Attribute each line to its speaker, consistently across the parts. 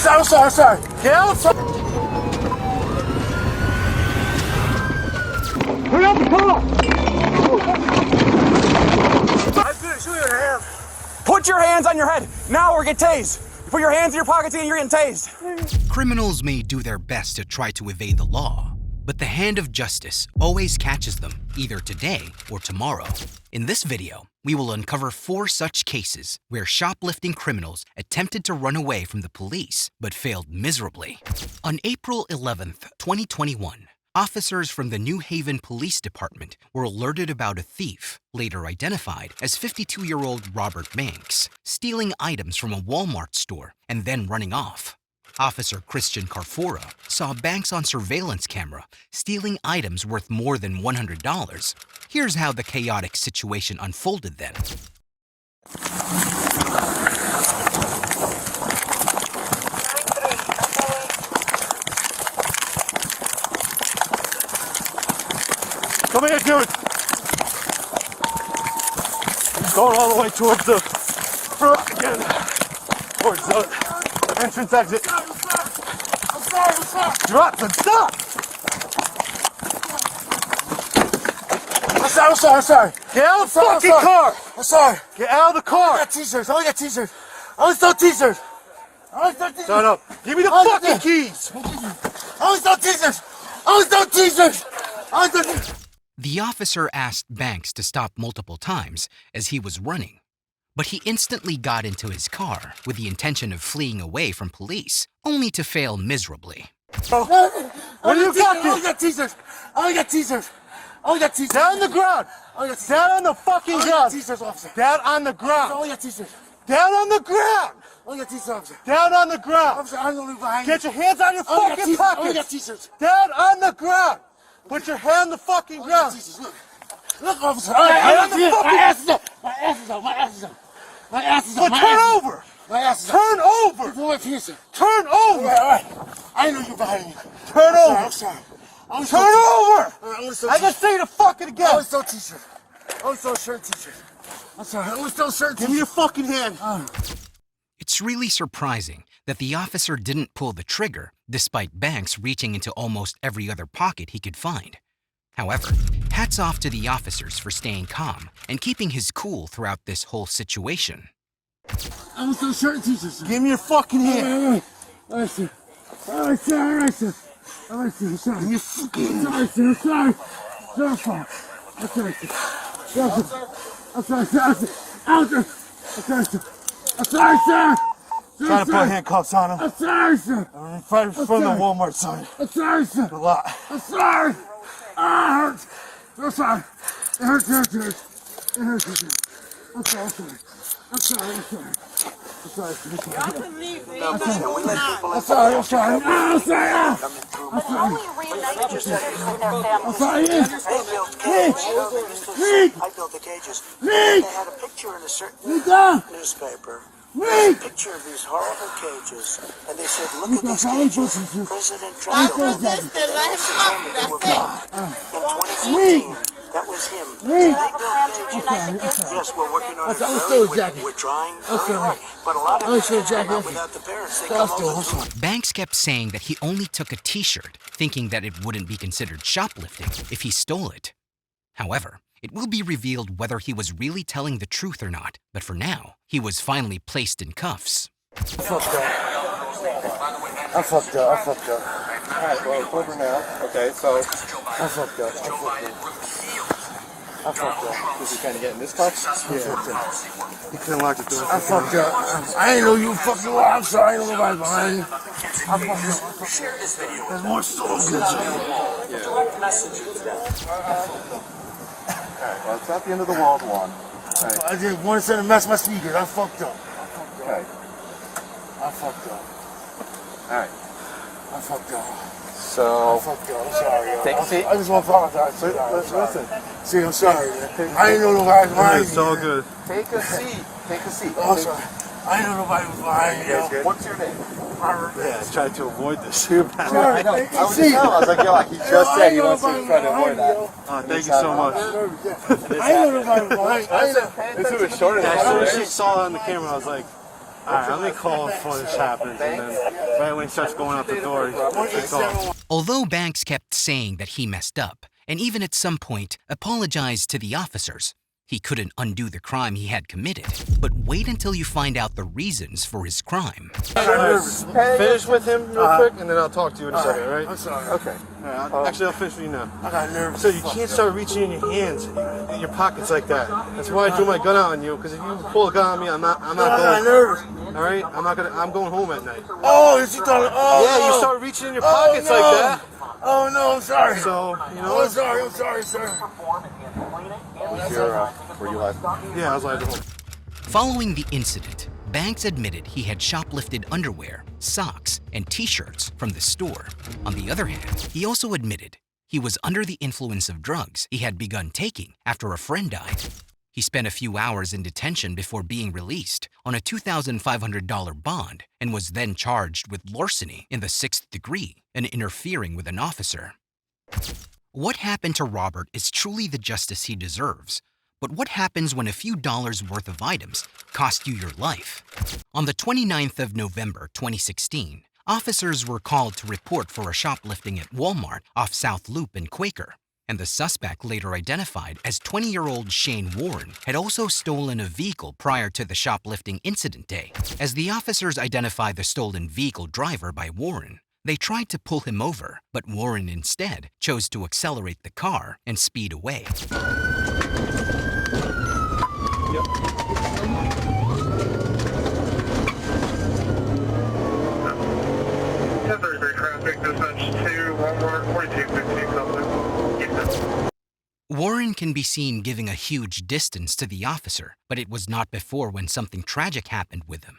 Speaker 1: I'm sorry. Get out! Put up the car! I'm gonna shoot you in the hand.
Speaker 2: Put your hands on your head now or get tased. You put your hands in your pockets and you're getting tased.
Speaker 3: Criminals may do their best to try to evade the law, but the hand of justice always catches them, either today or tomorrow. In this video, we will uncover 4 such cases where shoplifting criminals attempted to run away from the police, but failed miserably. On April 11th, 2021, officers from the New Haven Police Department were alerted about a thief, later identified as 52-year-old Robert Banks, stealing items from a Walmart store and then running off. Officer Christian Carfora saw Banks on surveillance camera stealing items worth more than $100. Here's how the chaotic situation unfolded then.
Speaker 1: Come here, dude. He's going all the way towards the front again. Towards the entrance exit. I'm sorry. Drop and stop. I'm sorry. Get out of the fucking car. I'm sorry. Get out of the car. I got t-shirts. I only got t-shirts. I only stole t-shirts. Shut up. Give me the fucking keys. I only stole t-shirts.
Speaker 3: The officer asked Banks to stop multiple times as he was running, but he instantly got into his car with the intention of fleeing away from police, only to fail miserably.
Speaker 1: What do you got? I only got t-shirts. Down on the ground. Down on the fucking ground. Down on the ground.
Speaker 4: I only got t-shirts.
Speaker 1: Down on the ground.
Speaker 4: I only got t-shirts, officer.
Speaker 1: Down on the ground.
Speaker 4: Officer, I don't leave behind you.
Speaker 1: Get your hands on your fucking pockets.
Speaker 4: I only got t-shirts.
Speaker 1: Down on the ground. Put your hand on the fucking ground.
Speaker 4: Look, officer.
Speaker 1: My ass is up.
Speaker 4: My ass is up.
Speaker 1: Well, turn over.
Speaker 4: My ass is up.
Speaker 1: Turn over. Turn over.
Speaker 4: All right. I know you're behind me.
Speaker 1: Turn over.
Speaker 4: I'm sorry.
Speaker 1: Turn over. I can say the fucking again.
Speaker 4: I only stole t-shirt. I only stole shirt and t-shirt. I'm sorry. I only stole shirt and t-shirt.
Speaker 1: Give me your fucking hand.
Speaker 3: It's really surprising that the officer didn't pull the trigger, despite Banks reaching into almost every other pocket he could find. However, hats off to the officers for staying calm and keeping his cool throughout this whole situation.
Speaker 4: I only stole shirt and t-shirt, sir.
Speaker 1: Give me your fucking hand.
Speaker 4: All right, sir. All right, sir. Sorry.
Speaker 1: Give me your fucking hand.
Speaker 4: Sorry, sir. Sorry. I'm sorry.
Speaker 1: Trying to put handcuffs on him.
Speaker 4: I'm sorry, sir.
Speaker 1: Right from the Walmart sign.
Speaker 4: I'm sorry, sir.
Speaker 1: A lot.
Speaker 4: I'm sorry. Ah, it hurts. I'm sorry. It hurts. I'm sorry.
Speaker 5: I built the cages. They had a picture in a certain newspaper. A picture of these horrible cages, and they said, "Look at these cages." President Trump built them. They were gone. In 2015, that was him. They built cages. Yes, we're working on it. We're trying very hard, but a lot of them come out without the parents. They come over.
Speaker 3: Banks kept saying that he only took a t-shirt, thinking that it wouldn't be considered shoplifting if he stole it. However, it will be revealed whether he was really telling the truth or not, but for now, he was finally placed in cuffs.
Speaker 4: I fucked up.
Speaker 6: Alright, well, it's over now. Okay, so.
Speaker 4: I fucked up.
Speaker 6: Did you kind of get in this cuffs?
Speaker 4: Yeah.
Speaker 1: You couldn't lock the door.
Speaker 4: I fucked up. I didn't know you fucking were. I'm sorry. I don't know nobody behind you. I fucked up. There's more stories than you.
Speaker 6: Alright, well, it's not the end of the world, one. Right.
Speaker 4: I just wanted to mess my speakers. I fucked up.
Speaker 6: Okay. Alright.
Speaker 4: I fucked up.
Speaker 6: So.
Speaker 4: I'm sorry.
Speaker 6: Take a seat.
Speaker 4: I just want to apologize.
Speaker 6: Listen.
Speaker 4: See, I'm sorry, man. I didn't know nobody was behind you.
Speaker 1: It's all good.
Speaker 6: Take a seat.
Speaker 4: Oh, I'm sorry. I didn't know nobody was behind you.
Speaker 6: What's your name?
Speaker 1: Yeah, I tried to avoid this.
Speaker 6: I know. I was like, yo, he just said he wants to try to avoid that.
Speaker 1: Thank you so much.
Speaker 4: I didn't know nobody was behind you.
Speaker 6: This was shorter than
Speaker 1: As soon as
Speaker 6: that.
Speaker 1: she saw it on the camera, I was like, Alright, let me call before this happens, and then right when he starts going out the door, he calls.
Speaker 3: Although Banks kept saying that he messed up, and even at some point apologized to the officers, he couldn't undo the crime he had committed. But wait until you find out the reasons for his crime.
Speaker 1: Finish with him real quick, and then I'll talk to you in a second, all right?
Speaker 4: I'm sorry.
Speaker 1: Okay. Actually, I'll finish with you now.
Speaker 4: I got nervous.
Speaker 1: So you can't start reaching in your hands, in your pockets like that. That's why I drew my gun out on you, because if you pull a gun on me, I'm not
Speaker 4: I got
Speaker 1: going.
Speaker 4: nervous.
Speaker 1: All right? I'm going home at night.
Speaker 4: Oh, you thought, oh,
Speaker 1: Yeah,
Speaker 4: no.
Speaker 1: you start reaching in your pockets
Speaker 4: no.
Speaker 1: like that.
Speaker 4: Oh, no, I'm sorry.
Speaker 1: So, you know.
Speaker 4: Oh, I'm sorry, sir.
Speaker 6: Were you live?
Speaker 1: Yeah, I was like,
Speaker 3: Following the incident, Banks admitted he had shoplifted underwear, socks, and t-shirts from the store. On the other hand, he also admitted he was under the influence of drugs he had begun taking after a friend died. He spent a few hours in detention before being released on a $2,500 bond and was then charged with larceny in the 6th degree and interfering with an officer. What happened to Robert is truly the justice he deserves. But what happens when a few dollars worth of items cost you your life? On the 29th of November 2016, officers were called to report for a shoplifting at Walmart off South Loop in Quaker, and the suspect, later identified as 20-year-old Shane Warren, had also stolen a vehicle prior to the shoplifting incident day. As the officers identified the stolen vehicle driver by Warren, they tried to pull him over, but Warren instead chose to accelerate the car and speed away. Warren can be seen giving a huge distance to the officer, but it was not before when something tragic happened with him.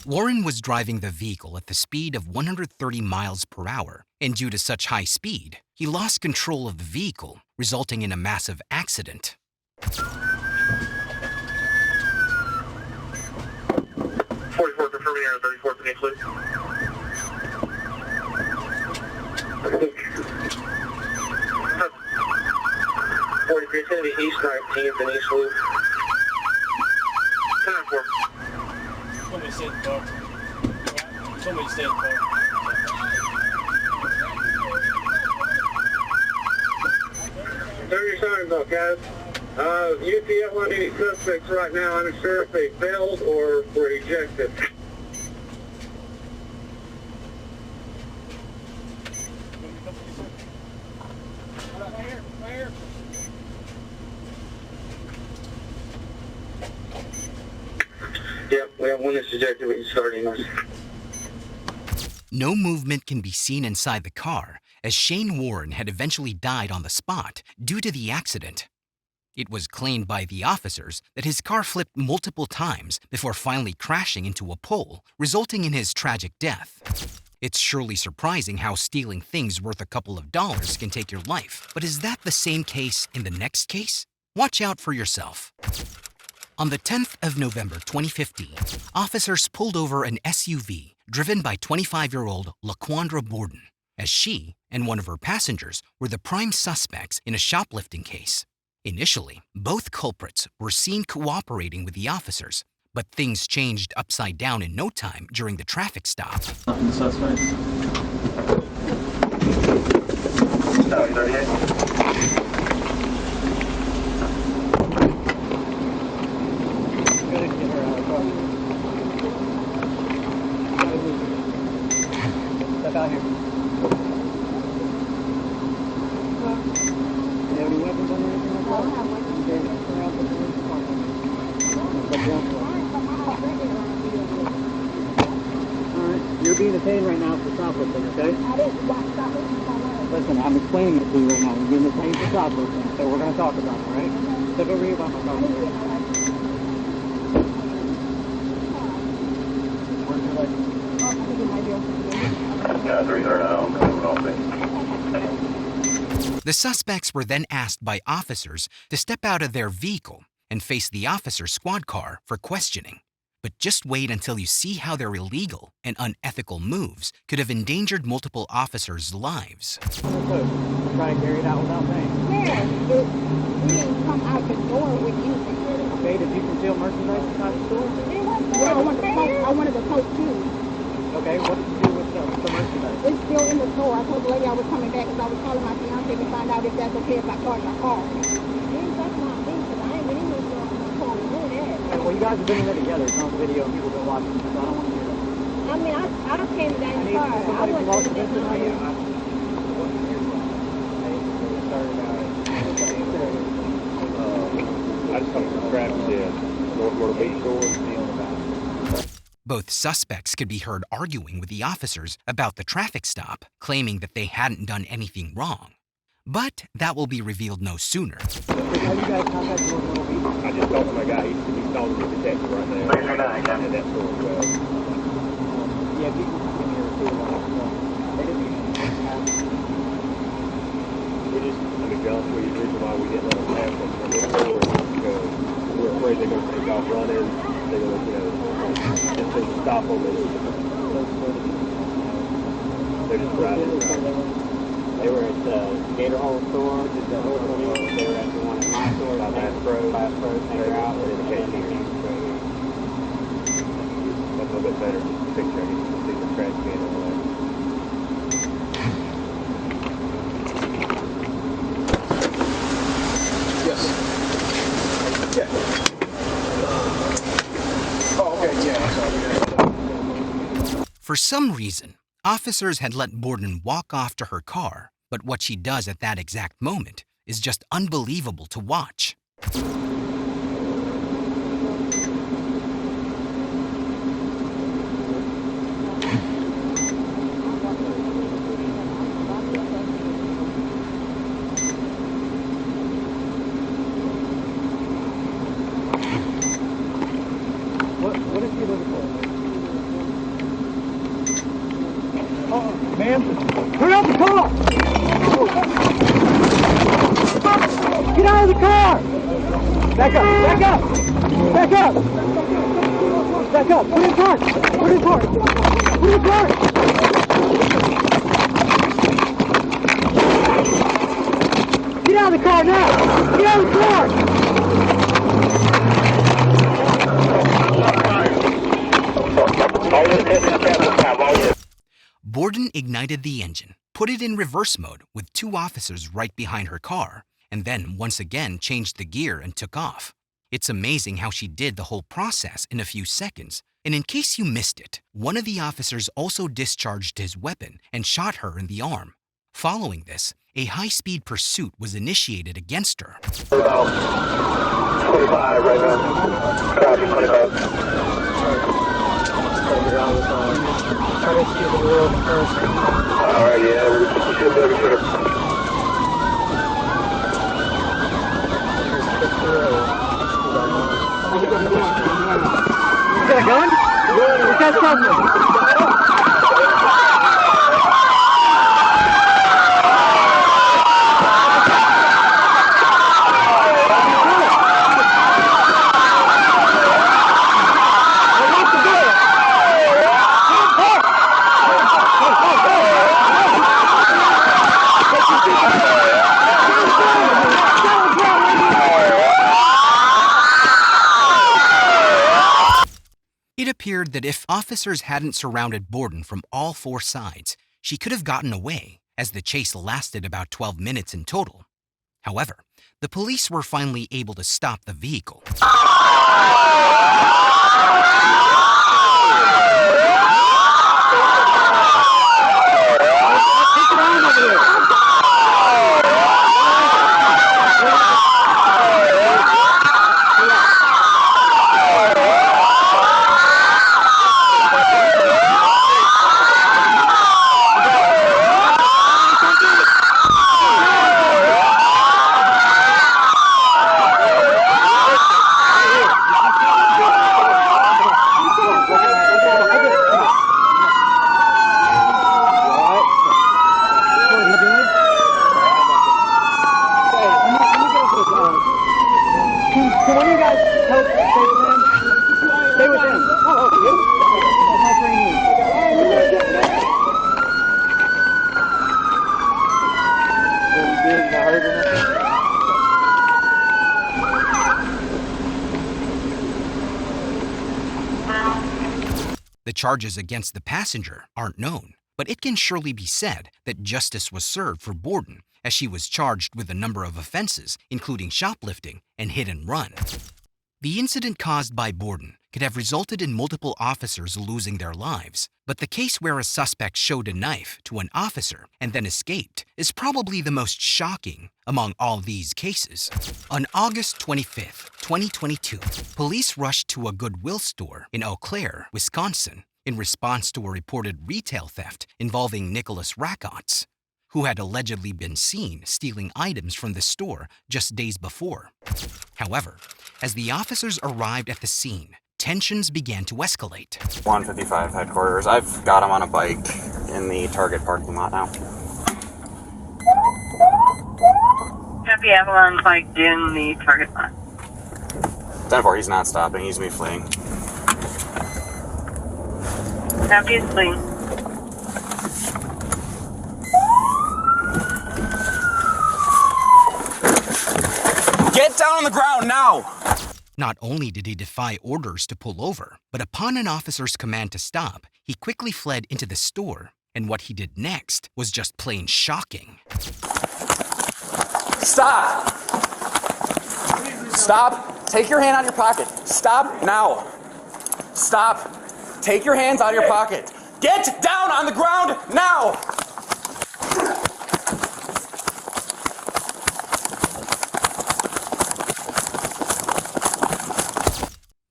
Speaker 3: Warren was driving the vehicle at the speed of 130 miles per hour, and due to such high speed, he lost control of the vehicle, resulting in a massive accident.
Speaker 7: 44 confirming air 34 peninsula. It's going to be East 19th and East Loop. 10-4.
Speaker 8: Somebody stay in the car. Somebody stay in the car.
Speaker 7: Turn your signs off, guys. UPF on any suspects right now. I'm not sure if they failed or were ejected. Yep, we have one that's ejected, but he's starting us.
Speaker 3: No movement can be seen inside the car, as Shane Warren had eventually died on the spot due to the accident. It was claimed by the officers that his car flipped multiple times before finally crashing into a pole, resulting in his tragic death. It's surely surprising how stealing things worth a couple of dollars can take your life, but is that the same case in the next case? Watch out for yourself. On the 10th of November 2015, officers pulled over an SUV driven by 25-year-old Laquandra Bordon, as she and one of her passengers were the prime suspects in a shoplifting case. Initially, both culprits were seen cooperating with the officers, but things changed upside down in no time during the traffic stop.
Speaker 8: Step out here. Do you have any weapons on you or anything like that? I don't have weapons. Okay, around the police department. Alright, you're being detained right now for shoplifting, okay?
Speaker 9: I didn't stop shoplifting.
Speaker 8: Listen, I'm explaining it to you right now. You're being detained for shoplifting, so we're going to talk about it, alright? Step over here by my car. Where's your license?
Speaker 3: The suspects were then asked by officers to step out of their vehicle and face the officer's squad car for questioning. But just wait until you see how their illegal and unethical moves could have endangered multiple officers' lives.
Speaker 8: Try to carry it out without paying.
Speaker 9: Yeah, we didn't come out the door with anything.
Speaker 8: Okay, did you conceal merchandise inside the store?
Speaker 9: Yeah, I wanted the Coke too.
Speaker 8: Okay, what did you do with the merchandise?
Speaker 9: It's still in the store. I told the lady I was coming back because I was calling my fiance to find out if that's okay if I charge my car. You didn't touch my thing because I ain't been in here for my car. You know that.
Speaker 8: Okay, well, you guys have been in there together. It's on video and people have been watching, so I don't want to hear that.
Speaker 9: I mean, I came down in the car. I wasn't in the car.
Speaker 7: I just come from Travis Head. North Beach Store.
Speaker 3: Both suspects could be heard arguing with the officers about the traffic stop, claiming that they hadn't done anything wrong. But that will be revealed no sooner.
Speaker 8: Have you guys contacted North Myrtle Beach?
Speaker 7: I just talked to my guy. He's calling the detective right now. And that sort of
Speaker 8: Yeah, people can give me a receipt of they didn't
Speaker 7: we just, I mean, John, the reason why we didn't let them have them from this store is because we're afraid they're going to take off running. They're going to, if they stop them, they're just driving. They were at the Gator Hole store, just the whole store. They were at the one at my store, by Bass Pro, they were out, and then they came here. That's a little bit better, just the picture, you can see the trash can and all that.
Speaker 3: For some reason, officers had let Bordon walk off to her car, but what she does at that exact moment is just unbelievable to watch.
Speaker 8: What is he looking for? Ma'am, turn out the car! Get out of the car! Back up! Back up! Back up! Back up! Put in park! Put in park! Put in park! Get out of the car now! Get out of the car!
Speaker 3: Bordon ignited the engine, put it in reverse mode with two officers right behind her car, and then once again changed the gear and took off. It's amazing how she did the whole process in a few seconds. And in case you missed it, one of the officers also discharged his weapon and shot her in the arm. Following this, a high-speed pursuit was initiated against her.
Speaker 7: 25 right now. Copy 25. Alright, yeah, we should be able to.
Speaker 8: You got a gun? Where's that from?
Speaker 3: It appeared that if officers hadn't surrounded Bordon from all four sides, she could have gotten away, as the chase lasted about 12 minutes in total. However, the police were finally able to stop the vehicle. The charges against the passenger aren't known, but it can surely be said that justice was served for Bordon, as she was charged with a number of offenses, including shoplifting and hit and run. The incident caused by Bordon could have resulted in multiple officers losing their lives, but the case where a suspect showed a knife to an officer and then escaped is probably the most shocking among all these cases. On August 25th, 2022, police rushed to a Goodwill store in Eau Claire, Wisconsin, in response to a reported retail theft involving Nicholas Rakotz, who had allegedly been seen stealing items from the store just days before. However, as the officers arrived at the scene, tensions began to escalate.
Speaker 2: 155 headquarters. I've got him on a bike in the Target parking lot now.
Speaker 10: Happy Avalon's bike in the Target lot.
Speaker 2: 10-4, he's not stopping. He's me fleeing.
Speaker 10: Happy is fleeing.
Speaker 2: Get down on the ground now!
Speaker 3: Not only did he defy orders to pull over, but upon an officer's command to stop, he quickly fled into the store, and what he did next was just plain shocking.
Speaker 2: Stop! Stop! Take your hand out of your pocket. Stop now! Stop! Take your hands out of your pocket. Get down on the ground now!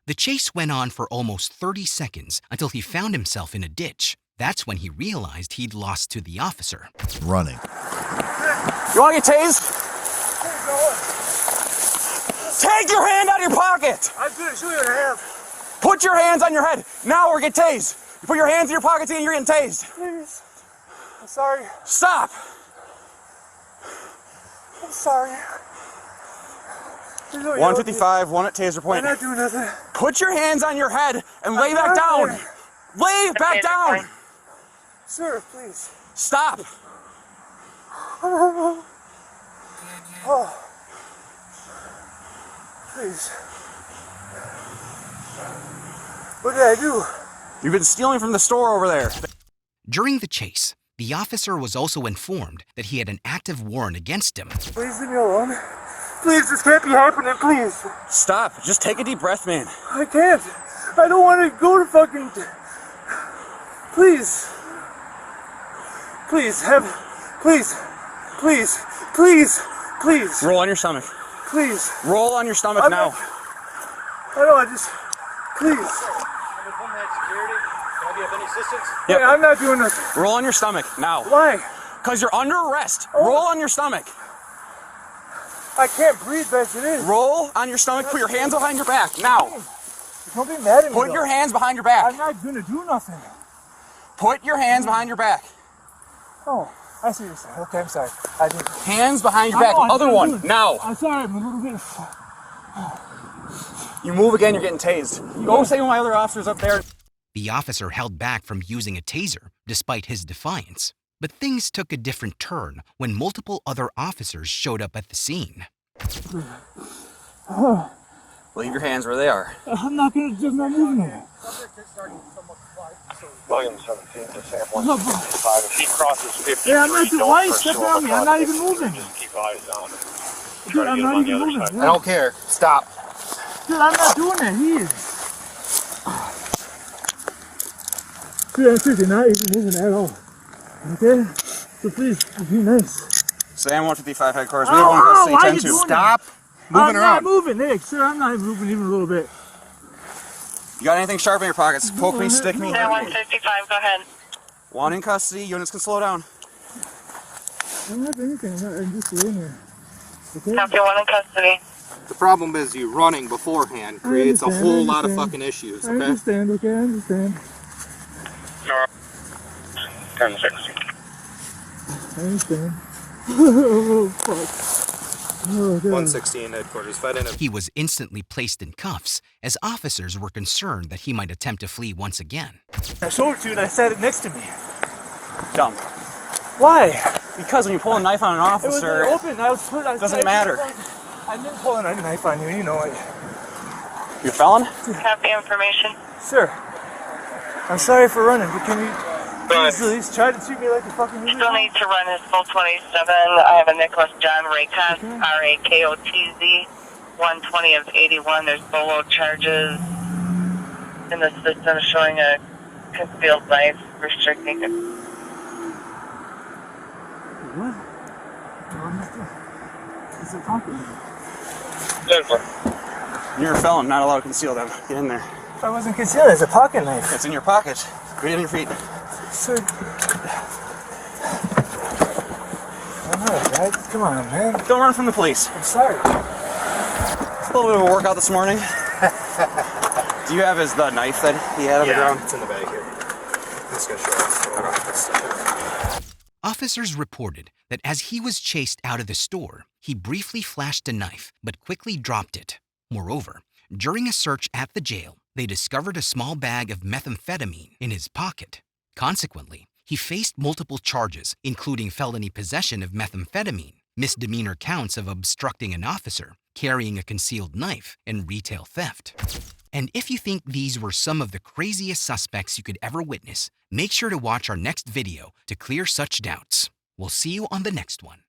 Speaker 3: The chase went on for almost 30 seconds until he found himself in a ditch. That's when he realized he'd lost to the officer.
Speaker 1: Running.
Speaker 2: You want to get tased? Take your hand out of your pocket!
Speaker 1: I'm gonna shoot you in the hand.
Speaker 2: Put your hands on your head now or get tased. You put your hands in your pockets and you're getting tased.
Speaker 1: Please. I'm sorry.
Speaker 2: Stop!
Speaker 1: I'm sorry.
Speaker 2: 155, one at taser point.
Speaker 1: I'm not doing nothing.
Speaker 2: Put your hands on your head and lay back down. Lay back down.
Speaker 1: Sir, please.
Speaker 2: Stop.
Speaker 1: Oh. Please. What did I do?
Speaker 2: You've been stealing from the store over there.
Speaker 3: During the chase, the officer was also informed that he had an active warrant against him.
Speaker 1: Please leave me alone. Please, this can't be happening, please.
Speaker 2: Stop. Just take a deep breath, man.
Speaker 1: I can't. I don't want to go to fucking... Please. Please, please.
Speaker 2: Roll on your stomach.
Speaker 1: Please.
Speaker 2: Roll on your stomach now.
Speaker 1: Please.
Speaker 2: Yep.
Speaker 1: Hey, I'm not doing nothing.
Speaker 2: Roll on your stomach now.
Speaker 1: Why?
Speaker 2: Because you're under arrest. Roll on your stomach.
Speaker 1: I can't breathe as it is.
Speaker 2: Roll on your stomach. Put your hands behind your back now.
Speaker 1: Don't be mad at me.
Speaker 2: Put your hands behind your back.
Speaker 1: I'm not gonna do nothing.
Speaker 2: Put your hands behind your back.
Speaker 1: Oh, I see what you're saying. Okay, I'm sorry. I did.
Speaker 2: Hands behind your back. Other one now.
Speaker 1: I'm sorry. I'm a little bit.
Speaker 2: You move again, you're getting tased. Go say to my other officers up there.
Speaker 3: The officer held back from using a taser, despite his defiance. But things took a different turn when multiple other officers showed up at the scene.
Speaker 2: Leave your hands where they are.
Speaker 1: I'm not gonna just not moving it.
Speaker 11: William 17 to Sam 155. If he crosses 50,
Speaker 1: yeah, I'm not doing. Why you stepping on me? I'm not even moving.
Speaker 11: Just keep eyes on him.
Speaker 1: Dude, I'm not even moving.
Speaker 6: I don't care. Stop.
Speaker 1: Dude, I'm not doing that. He is. Dude, I'm seriously not even moving at all. Okay? So please, be nice.
Speaker 2: Sam 155 headquarters. We have one custody. 10-2.
Speaker 6: Stop moving around.
Speaker 1: I'm not moving, Nick. Sir, I'm not moving even a little bit.
Speaker 2: You got anything sharp in your pockets? Poke me, stick me.
Speaker 10: 155, go ahead.
Speaker 2: One in custody. Units can slow down.
Speaker 1: I don't have anything. I'm just laying here. Okay?
Speaker 10: Copy, one in custody.
Speaker 6: The problem is you running beforehand creates a whole lot of fucking issues, okay?
Speaker 1: I understand, okay? I understand.
Speaker 11: 1060.
Speaker 1: I understand. Oh, fuck. Oh, God.
Speaker 6: 116 headquarters.
Speaker 3: He was instantly placed in cuffs as officers were concerned that he might attempt to flee once again.
Speaker 1: I showed it to you and I sat it next to me.
Speaker 2: Dumb.
Speaker 1: Why?
Speaker 2: Because when you pull a knife on an officer,
Speaker 1: it was open. I
Speaker 2: doesn't matter.
Speaker 1: I didn't pull a knife on you, you know it.
Speaker 2: You're a felon?
Speaker 10: Copy information.
Speaker 1: Sir. I'm sorry for running, but can you please at least try to treat me like a fucking human?
Speaker 10: Still need to run his full 27. I have a Nicholas John Rakotz, Rakotz, 120 of 81. There's bolo charges in the system showing a concealed knife restricting it.
Speaker 1: What? It's a pocket knife.
Speaker 2: You're a felon, not allowed to conceal them. Get in there.
Speaker 1: I wasn't concealed. It's a pocket knife.
Speaker 2: It's in your pocket. Read it on your feet.
Speaker 1: Sir. Alright, guys. Come on, man.
Speaker 2: Don't run from the police.
Speaker 1: I'm sorry.
Speaker 2: It's a little bit of a workout this morning. Do you have the knife that he had on the ground?
Speaker 6: It's in the bag here. It's gonna show us.
Speaker 3: Officers reported that as he was chased out of the store, he briefly flashed a knife but quickly dropped it. Moreover, during a search at the jail, they discovered a small bag of methamphetamine in his pocket. Consequently, he faced multiple charges, including felony possession of methamphetamine, misdemeanor counts of obstructing an officer, carrying a concealed knife, and retail theft. And if you think these were some of the craziest suspects you could ever witness, make sure to watch our next video to clear such doubts. We'll see you on the next one.